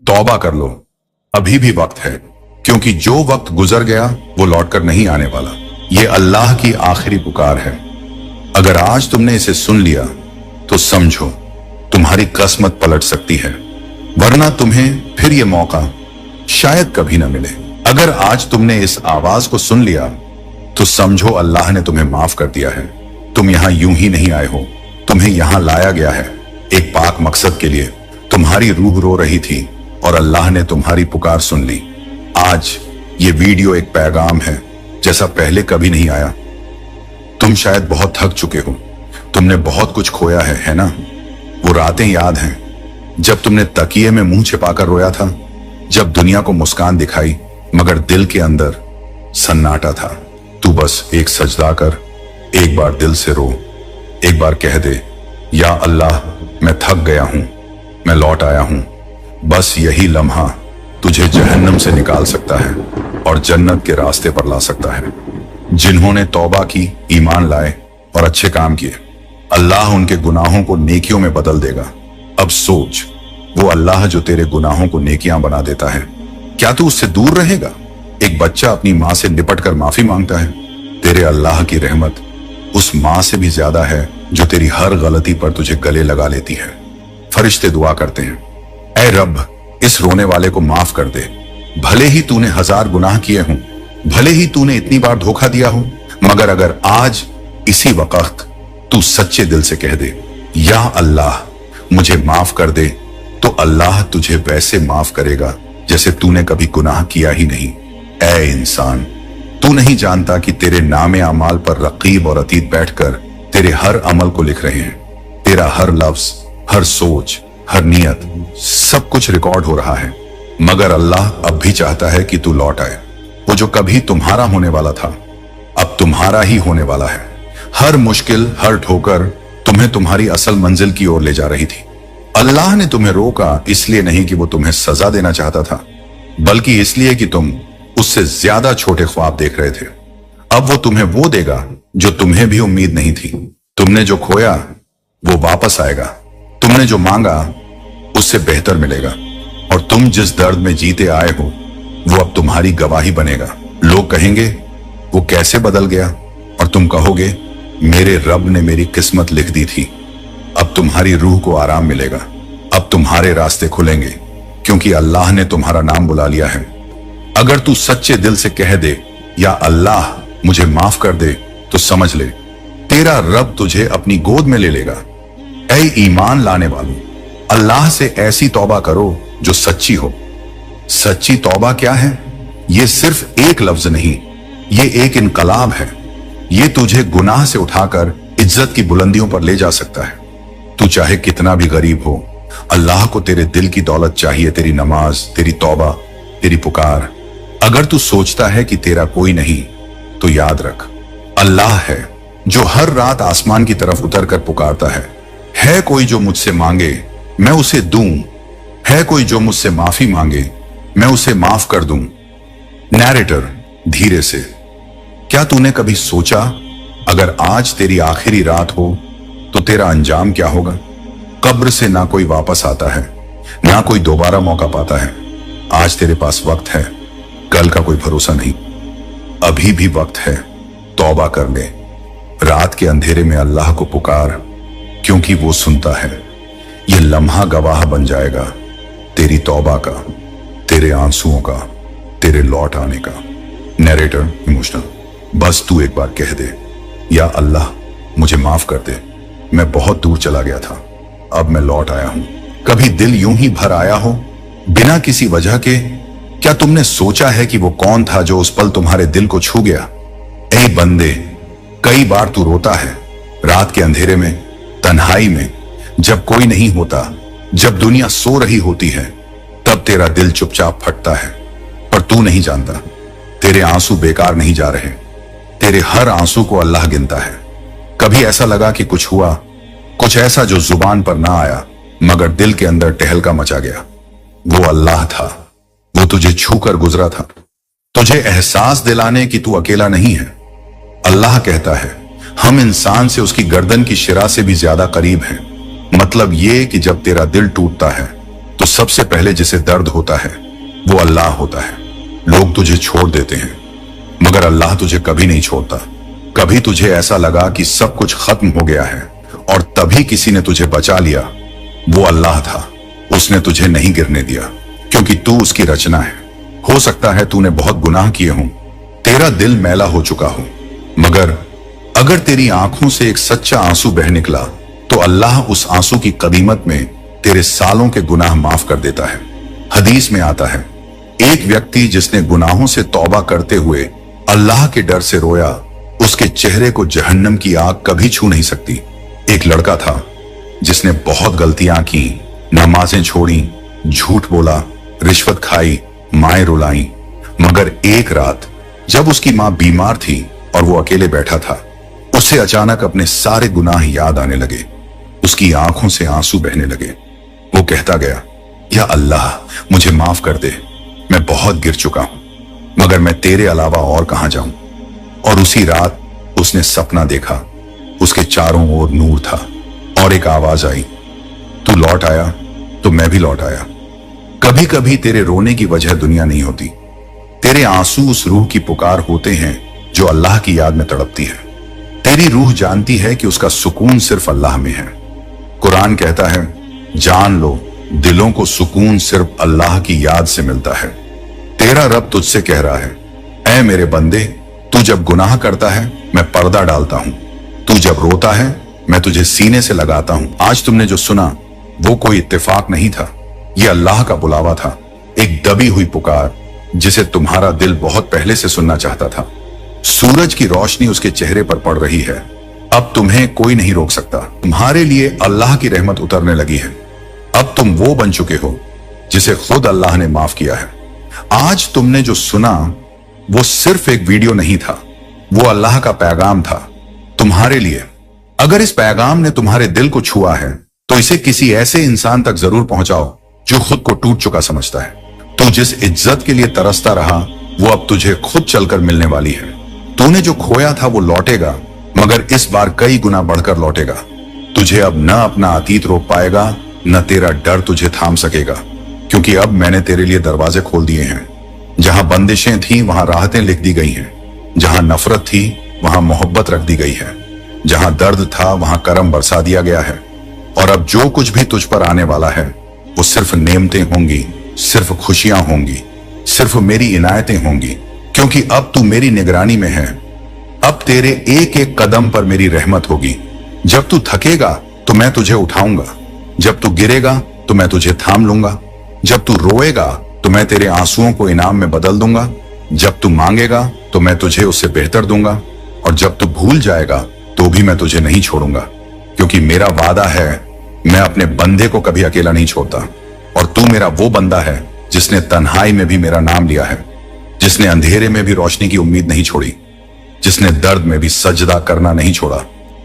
तौबा कर लो, अभी भी वक्त है, क्योंकि जो वक्त गुजर गया वो लौटकर नहीं आने वाला। ये अल्लाह की आखिरी पुकार है। अगर आज तुमने इसे सुन लिया तो समझो तुम्हारी किस्मत पलट सकती है, वरना तुम्हें फिर ये मौका शायद कभी ना मिले। अगर आज तुमने इस आवाज को सुन लिया तो समझो अल्लाह ने तुम्हें माफ कर दिया है। तुम यहां यूं ही नहीं आए हो, तुम्हें यहां लाया गया है एक पाक मकसद के लिए। तुम्हारी रूह रो रही थी और अल्लाह ने तुम्हारी पुकार सुन ली। आज ये वीडियो एक पैगाम है जैसा पहले कभी नहीं आया। तुम शायद बहुत थक चुके हो, तुमने बहुत कुछ खोया है ना? वो रातें याद हैं जब तुमने तकिए में मुंह छिपाकर रोया था, जब दुनिया को मुस्कान दिखाई मगर दिल के अंदर सन्नाटा था। तू बस एक सजदा कर, एक बार दिल से रो, एक बार कह दे, या अल्लाह मैं थक गया हूं, मैं लौट आया हूं। बस यही लम्हा तुझे जहन्नम से निकाल सकता है और जन्नत के रास्ते पर ला सकता है। जिन्होंने तौबा की, ईमान लाए और अच्छे काम किए, अल्लाह उनके गुनाहों को नेकियों में बदल देगा। अब सोच, वो अल्लाह जो तेरे गुनाहों को नेकियां बना देता है, क्या तू उससे दूर रहेगा? एक बच्चा अपनी माँ से लिपट कर माफी मांगता है। तेरे अल्लाह की रहमत उस माँ से भी ज्यादा है जो तेरी हर गलती पर तुझे गले लगा लेती है। फरिश्ते दुआ करते हैं, ऐ रब इस रोने वाले को माफ कर दे। भले ही तूने 1000 गुनाह किए हों, भले ही तूने इतनी बार धोखा दिया हो, मगर अगर आज इसी वक्त तू सच्चे दिल से कह दे, या अल्लाह मुझे माफ कर दे, तो अल्लाह तुझे वैसे माफ करेगा जैसे तूने कभी गुनाह किया ही नहीं। ऐ इंसान, तू नहीं जानता कि तेरे नामे अमाल पर रकीब और अतीत बैठकर तेरे हर अमल को लिख रहे हैं। तेरा हर लफ्ज, हर सोच, हर नियत, सब कुछ रिकॉर्ड हो रहा है। मगर अल्लाह अब भी चाहता है कि तू लौट आए। वो जो कभी तुम्हारा होने वाला था अब तुम्हारा ही होने वाला है। हर मुश्किल, हर ठोकर तुम्हें तुम्हारी असल मंजिल की ओर ले जा रही थी। अल्लाह ने तुम्हें रोका इसलिए नहीं कि वो तुम्हें सजा देना चाहता था, बल्कि इसलिए कि तुम उससे ज्यादा छोटे ख्वाब देख रहे थे। अब वो तुम्हें वो देगा जो तुम्हें भी उम्मीद नहीं थी। तुमने जो खोया वो वापस आएगा, तुमने जो मांगा उससे बेहतर मिलेगा, और तुम जिस दर्द में जीते आए हो वो अब तुम्हारी गवाही बनेगा। लोग कहेंगे वो कैसे बदल गया, और तुम कहोगे मेरे रब ने मेरी किस्मत लिख दी थी। अब तुम्हारी रूह को आराम मिलेगा, अब तुम्हारे रास्ते खुलेंगे, क्योंकि अल्लाह ने तुम्हारा नाम बुला लिया है। अगर तू सच्चे दिल से कह दे, या अल्लाह मुझे माफ कर दे, तो समझ ले तेरा रब तुझे अपनी गोद में ले लेगा। ऐ ईमान लाने वालों, अल्लाह से ऐसी तौबा करो जो सच्ची हो। सच्ची तौबा क्या है? ये सिर्फ एक लफ्ज नहीं, ये एक इनकलाब है। ये तुझे गुनाह से उठाकर इज्जत की बुलंदियों पर ले जा सकता है। तू चाहे कितना भी गरीब हो, अल्लाह को तेरे दिल की दौलत चाहिए, तेरी नमाज, तेरी तौबा, तेरी पुकार। अगर तू सोचता है कि तेरा कोई नहीं, तो याद रख, अल्लाह है जो हर रात आसमान की तरफ उतर कर पुकारता है कोई जो मुझसे मांगे मैं उसे दूं, है कोई जो मुझसे माफी मांगे मैं उसे माफ कर दूं। नैरेटर धीरे से, क्या तूने कभी सोचा अगर आज तेरी आखिरी रात हो तो तेरा अंजाम क्या होगा? कब्र से ना कोई वापस आता है, ना कोई दोबारा मौका पाता है। आज तेरे पास वक्त है, कल का कोई भरोसा नहीं। अभी भी वक्त है, तौबा कर ले। रात के अंधेरे में अल्लाह को पुकार, क्योंकि वो सुनता है। ये लम्हा गवाह बन जाएगा तेरी तौबा का, तेरे आंसुओं का, तेरे लौट आने का। नैरेटर इमोशनल, बस तू एक बार कह दे, या अल्लाह मुझे माफ कर दे, मैं बहुत दूर चला गया था, अब मैं लौट आया हूं। कभी दिल यूं ही भर आया हो बिना किसी वजह के? क्या तुमने सोचा है कि वो कौन था जो उस पल तुम्हारे दिल को छू गया? ऐ बंदे, कई बार तू रोता है रात के अंधेरे में, तन्हाई में, जब कोई नहीं होता, जब दुनिया सो रही होती है, तब तेरा दिल चुपचाप फटता है। पर तू नहीं जानता, तेरे आंसू बेकार नहीं जा रहे, तेरे हर आंसू को अल्लाह गिनता है। कभी ऐसा लगा कि कुछ हुआ, कुछ ऐसा जो जुबान पर ना आया मगर दिल के अंदर टहलका मचा गया? वो अल्लाह था, वो तुझे छूकर गुजरा था, तुझे एहसास दिलाने कि तू अकेला नहीं है। अल्लाह कहता है हम इंसान से उसकी गर्दन की शिरा से भी ज्यादा करीब हैं। मतलब ये कि जब तेरा दिल टूटता है तो तो सबसे पहले जिसे दर्द होता है वो अल्लाह होता है। लोग तुझे छोड़ देते हैं मगर अल्लाह तुझे कभी नहीं छोड़ता। कभी तुझे ऐसा लगा कि सब कुछ खत्म हो गया है और तभी किसी ने तुझे बचा लिया, वो अल्लाह था। उसने तुझे नहीं गिरने दिया क्योंकि तू उसकी रचना है। हो सकता है तूने बहुत गुनाह किए हों, तेरा दिल मैला हो चुका हो, मगर अगर तेरी आंखों से एक सच्चा आंसू बह निकला तो अल्लाह उस आंसू की कदीमत में तेरे सालों के गुनाह माफ कर देता है। हदीस में आता है, एक व्यक्ति जिसने गुनाहों से तौबा करते हुए अल्लाह के डर से रोया, उसके चेहरे को जहन्नम की आग कभी छू नहीं सकती। एक लड़का था जिसने बहुत गलतियां की, नमाजें छोड़ी, झूठ बोला, रिश्वत खाई, माएं रुलाई, मगर एक रात जब उसकी मां बीमार थी और वो अकेले बैठा था, उसे अचानक अपने सारे गुनाह याद आने लगे। उसकी आंखों से आंसू बहने लगे। वो कहता गया, या अल्लाह मुझे माफ कर दे, मैं बहुत गिर चुका हूं मगर मैं तेरे अलावा और कहां जाऊं। और उसी रात उसने सपना देखा, उसके चारों ओर नूर था और एक आवाज आई, तू लौट आया तो मैं भी लौट आया। कभी कभी तेरे रोने की वजह दुनिया नहीं होती, तेरे आंसू उस रूह की पुकार होते हैं जो अल्लाह की याद में तड़पती है। तेरी रूह जानती है कि उसका सुकून सिर्फ अल्लाह में है। कुरान कहता है, जान लो दिलों को सुकून सिर्फ अल्लाह की याद से मिलता है। तेरा रब तुझसे कह रहा है, ऐ मेरे बंदे, तू जब गुनाह करता है मैं पर्दा डालता हूं, तू जब रोता है मैं तुझे सीने से लगाता हूं। आज तुमने जो सुना वो कोई इत्तेफाक नहीं था, ये अल्लाह का बुलावा था, एक दबी हुई पुकार जिसे तुम्हारा दिल बहुत पहले से सुनना चाहता था। सूरज की रोशनी उसके चेहरे पर पड़ रही है, अब तुम्हें कोई नहीं रोक सकता। तुम्हारे लिए अल्लाह की रहमत उतरने लगी है। अब तुम वो बन चुके हो जिसे खुद अल्लाह ने माफ किया है। आज तुमने जो सुना वो सिर्फ एक वीडियो नहीं था, वो अल्लाह का पैगाम था तुम्हारे लिए। अगर इस पैगाम ने तुम्हारे दिल को छुआ है तो इसे किसी ऐसे इंसान तक जरूर पहुंचाओ जो खुद को टूट चुका समझता है। तू जिस इज्जत के लिए तरसता रहा वो अब तुझे खुद चलकर मिलने वाली है। तूने जो खोया था वो लौटेगा, मगर इस बार कई गुना बढ़कर लौटेगा। तुझे अब न अपना अतीत रोक पाएगा न तेरा डर तुझे थाम सकेगा, क्योंकि अब मैंने तेरे लिए दरवाजे खोल दिए हैं। जहां बंदिशें थी वहां राहतें लिख दी गई हैं, जहां नफरत थी वहां मोहब्बत रख दी गई है, जहां दर्द था वहां करम बरसा दिया गया है। और अब जो कुछ भी तुझ पर आने वाला है वो सिर्फ नेमतें होंगी, सिर्फ खुशियां होंगी, सिर्फ मेरी इनायतें होंगी, क्योंकि अब तू मेरी निगरानी में है। अब तेरे एक एक कदम पर मेरी रहमत होगी। जब तू थकेगा तो मैं तुझे उठाऊंगा, जब तू गिरेगा तो मैं तुझे थाम लूंगा, जब तू रोएगा तो मैं तेरे आंसुओं को इनाम में बदल दूंगा, जब तू मांगेगा तो मैं तुझे उससे बेहतर दूंगा, और जब तू भूल जाएगा तो भी मैं तुझे नहीं छोड़ूंगा, क्योंकि मेरा वादा है मैं अपने बंदे को कभी अकेला नहीं छोड़ता। और तू मेरा वो बंदा है जिसने तन्हाई में भी मेरा नाम लिया है, जिसने अंधेरे में भी रोशनी की उम्मीद नहीं छोड़ी, जिसने दर्द में भी सजदा करना नहीं छोड़ा।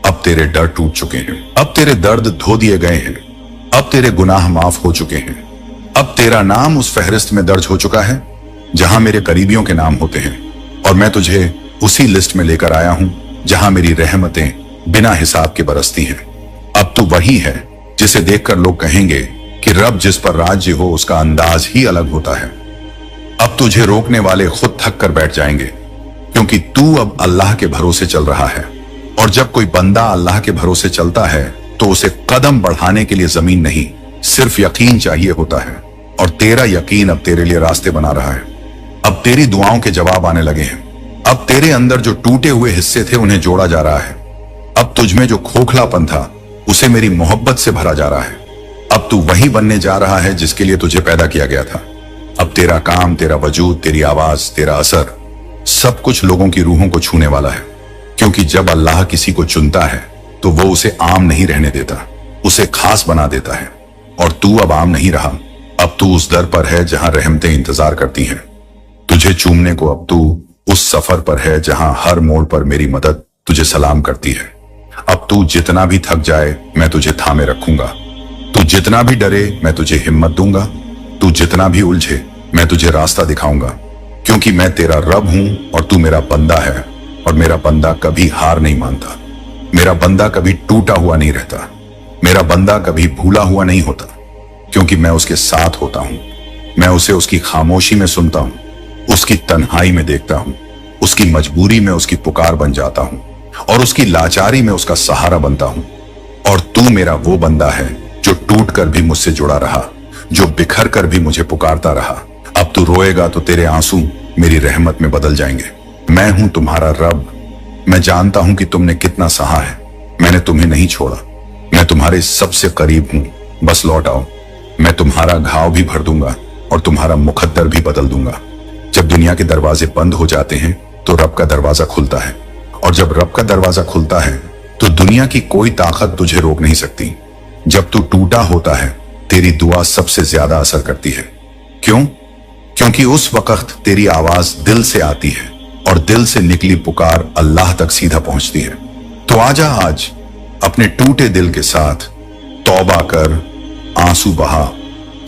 अब तेरे डर टूट चुके हैं, अब तेरे दर्द धो दिए गए हैं, अब तेरे गुनाह माफ हो चुके हैं, अब तेरा नाम उस फहरिस्त में दर्ज हो चुका है जहां मेरे करीबियों के नाम होते हैं। और मैं तुझे उसी लिस्ट में लेकर आया हूं जहां मेरी रहमतें बिना हिसाब के बरसती हैं। अब तू वही है जिसे देखकर लोग कहेंगे कि रब जिस पर राज्य हो उसका अंदाज ही अलग होता है। अब तुझे रोकने वाले खुद थक कर बैठ जाएंगे, क्योंकि तू अब अल्लाह के भरोसे चल रहा है। और जब कोई बंदा अल्लाह के भरोसे चलता है तो उसे कदम बढ़ाने के लिए जमीन नहीं, सिर्फ यकीन चाहिए होता है। और तेरा यकीन अब तेरे लिए रास्ते बना रहा है। अब तेरी दुआओं के जवाब आने लगे हैं। अब तेरे अंदर जो टूटे हुए हिस्से थे उन्हें जोड़ा जा रहा है। अब तुझमें जो खोखलापन था उसे मेरी मोहब्बत से भरा जा रहा है। अब तू वही बनने जा रहा है जिसके लिए तुझे पैदा किया गया था। अब तेरा काम, तेरा वजूद, तेरी आवाज, तेरा असर, सब कुछ लोगों की रूहों को छूने वाला है। क्योंकि जब अल्लाह किसी को चुनता है तो वो उसे आम नहीं रहने देता, उसे खास बना देता है। और तू अब आम नहीं रहा, अब तू उस दर पर है जहां रहमतें इंतजार करती हैं तुझे चूमने को। अब तू उस सफर पर है जहां हर मोड़ पर मेरी मदद तुझे सलाम करती है। अब तू जितना भी थक जाए मैं तुझे थामे रखूंगा, तू जितना भी डरे मैं तुझे हिम्मत दूंगा, तू जितना भी उलझे मैं तुझे रास्ता दिखाऊंगा। क्योंकि मैं तेरा रब हूं और तू मेरा बंदा है, और मेरा बंदा कभी हार नहीं मानता, मेरा बंदा कभी टूटा हुआ नहीं रहता, मेरा बंदा कभी भूला हुआ नहीं होता। क्योंकि मैं उसके साथ होता हूं। मैं उसे उसकी खामोशी में सुनता हूं, उसकी तन्हाई में देखता हूं, उसकी मजबूरी में उसकी पुकार बन जाता हूं और उसकी लाचारी में उसका सहारा बनता हूं। और तू मेरा वो बंदा है जो टूट कर भी मुझसे जुड़ा रहा, जो बिखर कर भी मुझे पुकारता रहा। अब तू रोएगा तो तेरे आंसू मेरी रहमत में बदल जाएंगे। मैं हूं तुम्हारा रब। मैं जानता हूं कि तुमने कितना सहा है। मैंने तुम्हें नहीं छोड़ा। मैं तुम्हारे सबसे करीब हूं। बस लौट आओ। मैं तुम्हारा घाव भी भर दूंगा और तुम्हारा मुकद्दर भी बदल दूंगा। जब दुनिया के दरवाजे बंद हो जाते हैं तो रब का दरवाजा खुलता है, और जब रब का दरवाजा खुलता है तो दुनिया की कोई ताकत तुझे रोक नहीं सकती। जब तू टूटा होता है तेरी दुआ सबसे ज्यादा असर करती है। क्यों? क्योंकि उस वक्त तेरी आवाज दिल से आती है और दिल से निकली पुकार अल्लाह तक सीधा पहुंचती है। तो आजा आज अपने टूटे दिल के साथ तौबा कर, आंसू बहा,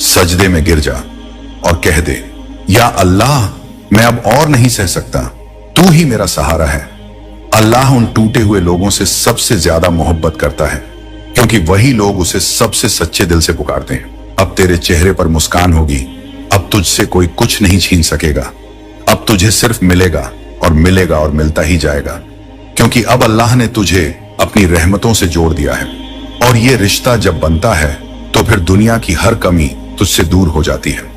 सजदे में गिर जा और कह दे, या अल्लाह, मैं अब और नहीं सह सकता, तू ही मेरा सहारा है। अल्लाह उन टूटे हुए लोगों से सबसे ज्यादा मोहब्बत करता है, क्योंकि वही लोग उसे सबसे सच्चे दिल से पुकारते हैं। अब तेरे चेहरे पर मुस्कान होगी। अब तुझसे कोई कुछ नहीं छीन सकेगा। अब तुझे सिर्फ मिलेगा और मिलेगा और मिलता ही जाएगा, क्योंकि अब अल्लाह ने तुझे अपनी रहमतों से जोड़ दिया है। और ये रिश्ता जब बनता है तो फिर दुनिया की हर कमी तुझसे दूर हो जाती है।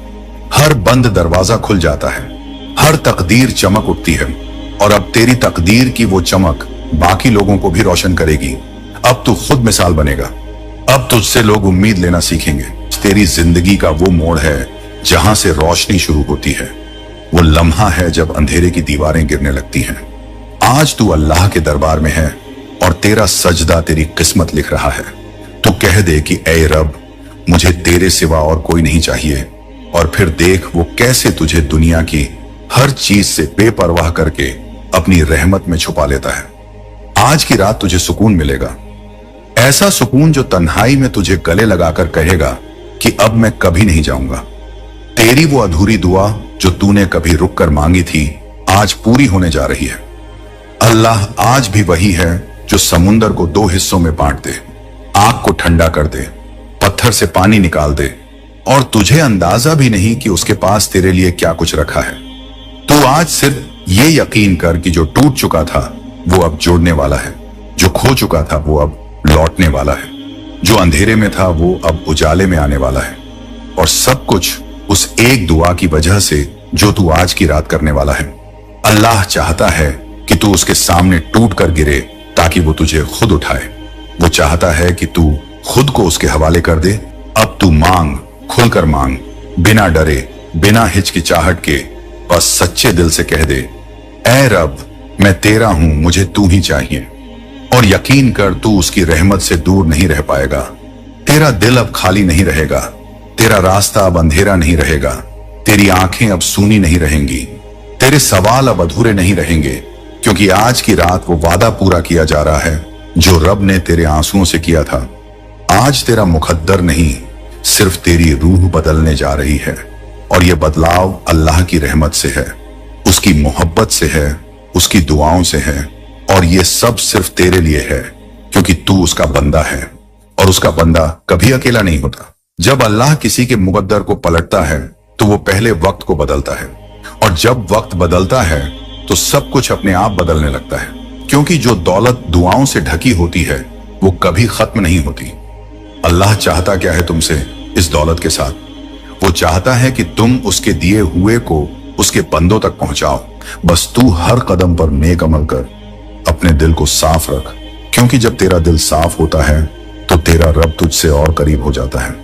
हर बंद दरवाजा खुल जाता है, हर तकदीर चमक उठती है, और अब तेरी तकदीर की वो चमक बाकी लोगों को भी रोशन करेगी। अब तू खुद मिसाल बनेगा। अब तुझसे लोग उम्मीद लेना सीखेंगे। तेरी जिंदगी का वो मोड़ है जहां से रोशनी शुरू होती है। वो लम्हा है जब अंधेरे की दीवारें गिरने लगती हैं। आज तू अल्लाह के दरबार में है और तेरा सजदा तेरी किस्मत लिख रहा है। तू कह दे कि ऐ रब, मुझे तेरे सिवा और कोई नहीं चाहिए। और फिर देख वो कैसे तुझे दुनिया की हर चीज से बेपरवाह करके अपनी रहमत में छुपा लेता है। आज की रात तुझे सुकून मिलेगा, ऐसा सुकून जो तन्हाई में तुझे गले लगाकर कहेगा कि अब मैं कभी नहीं जाऊंगा। तेरी वो अधूरी दुआ जो तूने कभी रुक कर मांगी थी आज पूरी होने जा रही है। अल्लाह आज भी वही है जो समुंदर को दो हिस्सों में बांट दे, आग को ठंडा कर दे, पत्थर से पानी निकाल दे, और तुझे अंदाजा भी नहीं कि उसके पास तेरे लिए क्या कुछ रखा है। तू आज सिर्फ ये यकीन कर कि जो टूट चुका था वो अब जोड़ने वाला है, जो खो चुका था वो अब लौटने वाला है, जो अंधेरे में था वो अब उजाले में आने वाला है। और सब कुछ उस एक दुआ की वजह से जो तू आज की रात करने वाला है। अल्लाह चाहता है कि तू उसके सामने टूट कर गिरे ताकि वो तुझे खुद उठाए। वो चाहता है कि तू खुद को उसके हवाले कर दे। अब तू मांग, खुलकर मांग, बिना डरे, बिना हिचकिचाहट के, बस सच्चे दिल से कह दे, ऐ रब, मैं तेरा हूं, मुझे तू ही चाहिए। और यकीन कर तू उसकी रहमत से दूर नहीं रह पाएगा। तेरा दिल अब खाली नहीं रहेगा, तेरा रास्ता अब अंधेरा नहीं रहेगा, तेरी आंखें अब सूनी नहीं रहेंगी, तेरे सवाल अब अधूरे नहीं रहेंगे, क्योंकि आज की रात वो वादा पूरा किया जा रहा है जो रब ने तेरे आंसुओं से किया था। आज तेरा मुकद्दर नहीं, सिर्फ तेरी रूह बदलने जा रही है। और ये बदलाव अल्लाह की रहमत से है, उसकी मोहब्बत से है, उसकी दुआओं से है, और ये सब सिर्फ तेरे लिए है, क्योंकि तू उसका बंदा है, और उसका बंदा कभी अकेला नहीं होता। जब अल्लाह किसी के मुकद्दर को पलटता है तो वो पहले वक्त को बदलता है, और जब वक्त बदलता है तो सब कुछ अपने आप बदलने लगता है, क्योंकि जो दौलत दुआओं से ढकी होती है वो कभी खत्म नहीं होती। अल्लाह चाहता क्या है तुमसे इस दौलत के साथ? वो चाहता है कि तुम उसके दिए हुए को उसके बंदों तक पहुंचाओ। बस तू हर कदम पर नेक अमल कर, अपने दिल को साफ रख, क्योंकि जब तेरा दिल साफ होता है तो तेरा रब तुझसे और करीब हो जाता है।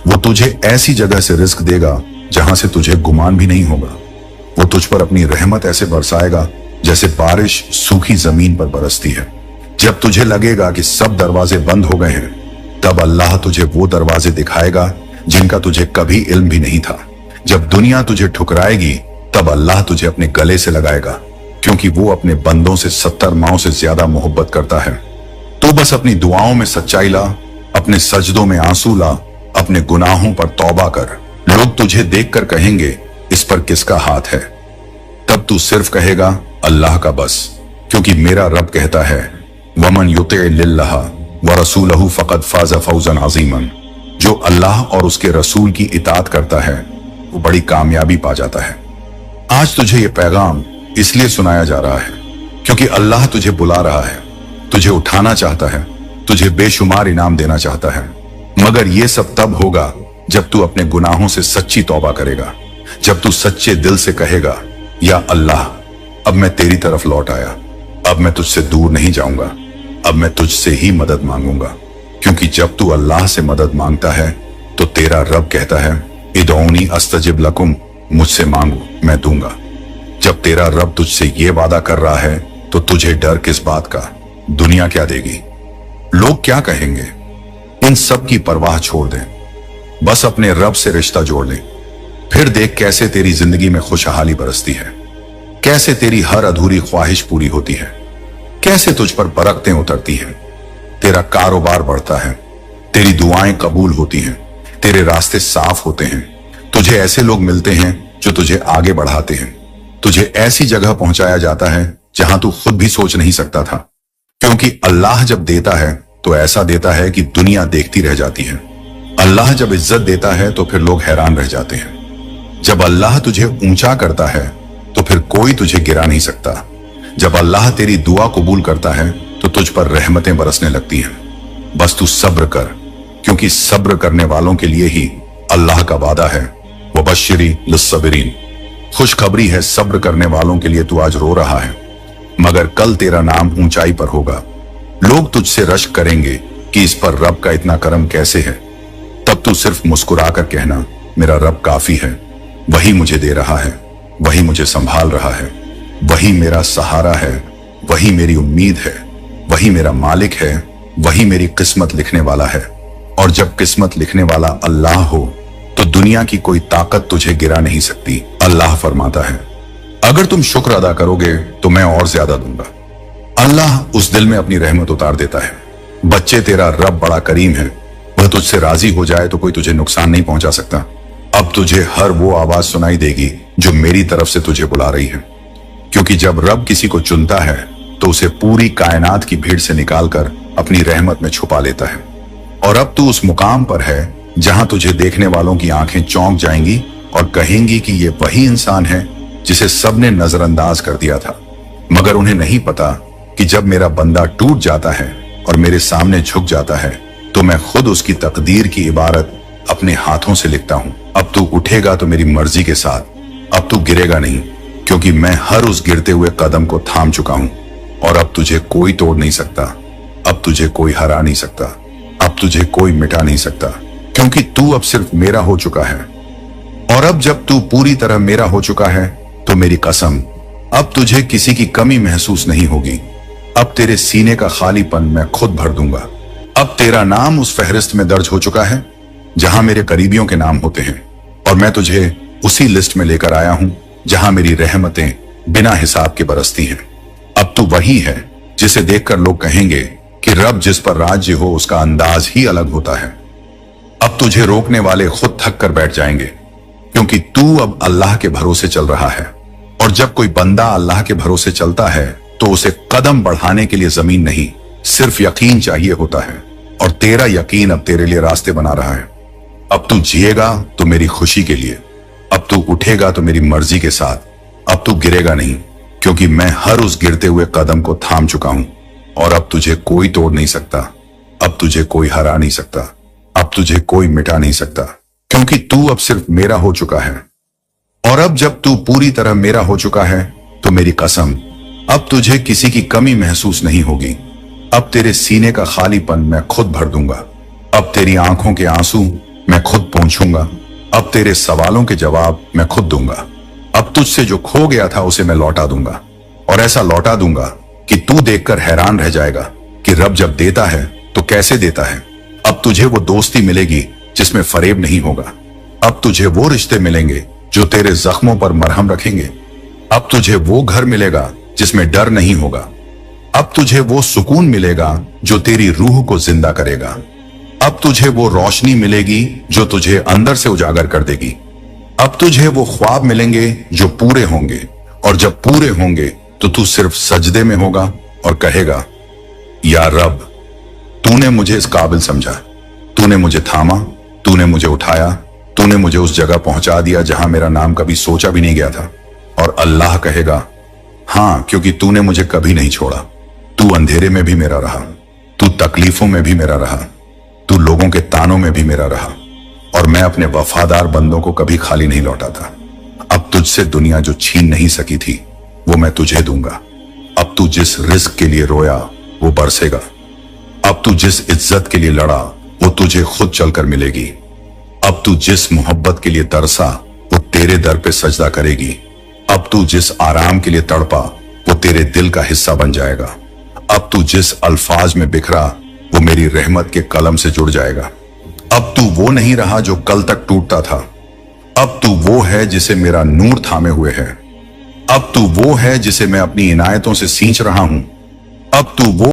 वो तुझे ऐसी जगह से रिस्क देगा जहां से तुझे गुमान भी नहीं होगा। वो तुझ पर अपनी रहमत ऐसे बरसाएगा जैसे बारिश सूखी जमीन पर बरसती है। जब तुझे लगेगा कि सब दरवाजे बंद हो गए हैं, तब अल्लाह तुझे वो दरवाजे दिखाएगा जिनका तुझे कभी इल्म भी नहीं था। जब दुनिया तुझे ठुकराएगी तब अल्लाह तुझे अपने गले से लगाएगा, क्योंकि वो अपने बंदों से 70 माओं से ज्यादा मोहब्बत करता है। तो बस अपनी दुआओं में सच्चाई ला, अपने सजदों में आंसू ला, अपने गुनाहों पर तौबा कर। लोग तुझे देखकर कहेंगे, इस पर किसका हाथ है? तब तू सिर्फ कहेगा, अल्लाह का बस, क्योंकि मेरा रब कहता है, वमन युति लिल्लाह व रसूलहु फक़द फाज़ फौज़न अज़ीमन। जो अल्लाह और उसके रसूल की इताअत करता है वो बड़ी कामयाबी पा जाता है। आज तुझे ये पैगाम इसलिए सुनाया जा रहा है क्योंकि अल्लाह तुझे बुला रहा है, तुझे उठाना चाहता है, तुझे बेशुमार इनाम देना चाहता है। मगर ये सब तब होगा जब तू अपने गुनाहों से सच्ची तौबा करेगा, जब तू सच्चे दिल से कहेगा, या अल्लाह अब मैं तेरी तरफ लौट आया, अब मैं तुझसे दूर नहीं जाऊंगा, अब मैं तुझसे ही मदद मांगूंगा। क्योंकि जब तू अल्लाह से मदद मांगता है तो तेरा रब कहता है इदऊनी अस्तजिब लकुम, मुझसे मांगो मैं दूंगा। जब तेरा रब तुझसे ये वादा कर रहा है तो तुझे डर किस बात का? दुनिया क्या देगी, लोग क्या कहेंगे, इन सब की परवाह छोड़ दें, बस अपने रब से रिश्ता जोड़ लें। फिर देख कैसे तेरी जिंदगी में खुशहाली बरसती है, कैसे तेरी हर अधूरी ख्वाहिश पूरी होती है, कैसे तुझ पर बरकतें उतरती हैं, तेरा कारोबार बढ़ता है, तेरी दुआएं कबूल होती हैं, तेरे रास्ते साफ होते हैं, तुझे ऐसे लोग मिलते हैं जो तुझे आगे बढ़ाते हैं, तुझे ऐसी जगह पहुंचाया जाता है जहां तू खुद भी सोच नहीं सकता था। क्योंकि अल्लाह जब देता है तो ऐसा देता है कि दुनिया देखती रह जाती है। अल्लाह जब इज्जत देता है तो फिर लोग हैरान रह जाते हैं। जब अल्लाह तुझे ऊंचा करता है तो फिर कोई तुझे गिरा नहीं सकता। जब अल्लाह तेरी दुआ कबूल करता है तो तुझ पर रहमतें बरसने लगती हैं। बस तू सब्र कर, क्योंकि सब्र करने वालों के लिए ही अल्लाह का वादा है, वबश्शिरी लिस्सबिरीन। खुशखबरी है सब्र करने वालों के लिए। तू आज रो रहा है मगर कल तेरा नाम ऊंचाई पर होगा। लोग तुझसे रश्क करेंगे कि इस पर रब का इतना करम कैसे है। तब तू सिर्फ मुस्कुराकर कहना मेरा रब काफी है, वही मुझे दे रहा है, वही मुझे संभाल रहा है, वही मेरा सहारा है, वही मेरी उम्मीद है, वही मेरा मालिक है, वही मेरी किस्मत लिखने वाला है। और जब किस्मत लिखने वाला अल्लाह हो तो दुनिया की कोई ताकत तुझे गिरा नहीं सकती। अल्लाह फरमाता है अगर तुम शुक्र अदा करोगे तो मैं और ज्यादा दूंगा। अल्लाह उस दिल में अपनी रहमत उतार देता है। बच्चे तेरा रब बड़ा करीम है, वह तुझसे राजी हो जाए तो कोई तुझे नुकसान नहीं पहुंचा सकता। अब तुझे हर वो आवाज सुनाई देगी जो मेरी तरफ से तुझे बुला रही है। क्योंकि जब रब किसी को चुनता है तो उसे पूरी कायनात की भीड़ से निकालकर अपनी रहमत में छुपा लेता है। और अब तू उस मुकाम पर है जहां तुझे देखने वालों की आंखें चौंक जाएंगी और कहेंगी कि ये वही इंसान है जिसे सबने नजरअंदाज कर दिया था। मगर उन्हें नहीं पता कि जब मेरा बंदा टूट जाता है और मेरे सामने झुक जाता है तो मैं खुद उसकी तकदीर की इबारत अपने हाथों से लिखता हूं। अब तू उठेगा तो मेरी मर्जी के साथ, अब तू गिरेगा नहीं, क्योंकि मैं हर उस गिरते हुए कदम को थाम चुका हूं। और अब तुझे कोई तोड़ नहीं सकता, अब तुझे कोई हरा नहीं सकता, अब तुझे कोई मिटा नहीं सकता, क्योंकि तू अब सिर्फ मेरा हो चुका है। और अब जब तू पूरी तरह मेरा हो चुका है तो मेरी कसम अब तुझे किसी की कमी महसूस नहीं होगी। अब तेरे सीने का खालीपन मैं खुद भर दूंगा। अब तेरा नाम उस फहरिस्त में दर्ज हो चुका है जहां मेरे करीबियों के नाम होते हैं, और मैं तुझे उसी लिस्ट में लेकर आया हूं जहां मेरी रहमतें बिना हिसाब के बरसती हैं। अब तू वही है जिसे देखकर लोग कहेंगे कि रब जिस पर राज्य हो उसका अंदाज ही अलग होता है। अब तुझे रोकने वाले खुद थक कर बैठ जाएंगे, क्योंकि तू अब अल्लाह के भरोसे चल रहा है। और जब कोई बंदा अल्लाह के भरोसे चलता है तो उसे कदम बढ़ाने के लिए जमीन नहीं, सिर्फ यकीन चाहिए होता है। और तेरा यकीन अब तेरे लिए रास्ते बना रहा है। अब तू जिएगा तो मेरी खुशी के लिए, अब तू उठेगा तो मेरी मर्जी के साथ, अब तू गिरेगा नहीं, क्योंकि मैं हर उस गिरते हुए कदम को थाम चुका हूं। और अब तुझे कोई तोड़ नहीं सकता, अब तुझे कोई हरा नहीं सकता, अब तुझे कोई मिटा नहीं सकता, क्योंकि तू अब सिर्फ मेरा हो चुका है। और अब जब तू पूरी तरह मेरा हो चुका है तो मेरी कसम अब तुझे किसी की कमी महसूस नहीं होगी। अब तेरे सीने का खालीपन मैं खुद भर दूंगा। अब तेरी आंखों के आंसू मैं खुद पोंछूंगा। अब तेरे सवालों के जवाब मैं खुद दूंगा। अब तुझसे जो खो गया था उसे मैं लौटा दूंगा, और ऐसा लौटा दूंगा कि तू देखकर हैरान रह जाएगा कि रब जब देता है तो कैसे देता है। अब तुझे वो दोस्ती मिलेगी जिसमें फरेब नहीं होगा। अब तुझे वो रिश्ते मिलेंगे जो तेरे जख्मों पर मरहम रखेंगे। अब तुझे वो घर मिलेगा जिसमें डर नहीं होगा। अब तुझे वो सुकून मिलेगा जो तेरी रूह को जिंदा करेगा। अब तुझे वो रोशनी मिलेगी जो तुझे अंदर से उजागर कर देगी। अब तुझे वो ख्वाब मिलेंगे जो पूरे होंगे, और जब पूरे होंगे तो तू सिर्फ सजदे में होगा और कहेगा या रब, तूने मुझे इस काबिल समझा, तूने मुझे थामा तूने मुझे उठाया, तूने मुझे उस जगह पहुंचा दिया जहां मेरा नाम कभी सोचा भी नहीं गया था। और अल्लाह कहेगा, हां, क्योंकि तूने मुझे कभी नहीं छोड़ा। तू अंधेरे में भी मेरा रहा, तू तकलीफों में भी मेरा रहा, तू लोगों के तानों में भी मेरा रहा, और मैं अपने वफादार बंदों को कभी खाली नहीं लौटाता। अब तुझसे दुनिया जो छीन नहीं सकी थी वो मैं तुझे दूंगा। अब तू जिस रिस्क के लिए रोया वो बरसेगा। अब तू जिस इज्जत के लिए लड़ा वो तुझे खुद चलकर मिलेगी। अब तू जिस मोहब्बत के लिए तरसा वो तेरे दर पे सजदा करेगी। अब तू जिस आराम के लिए तड़पा वो तेरे दिल का हिस्सा बन जाएगा। अब तू जिस अल्फाज में बिखरा वो मेरी रहमत के कलम से जुड़ जाएगा। अब तू वो नहीं रहा जो कल तक टूटता था। अब तू वो है जिसे मेरा नूर थामे हुए है। अब तू वो है जिसे मैं अपनी इनायतों से सींच रहा हूं। अब तू वो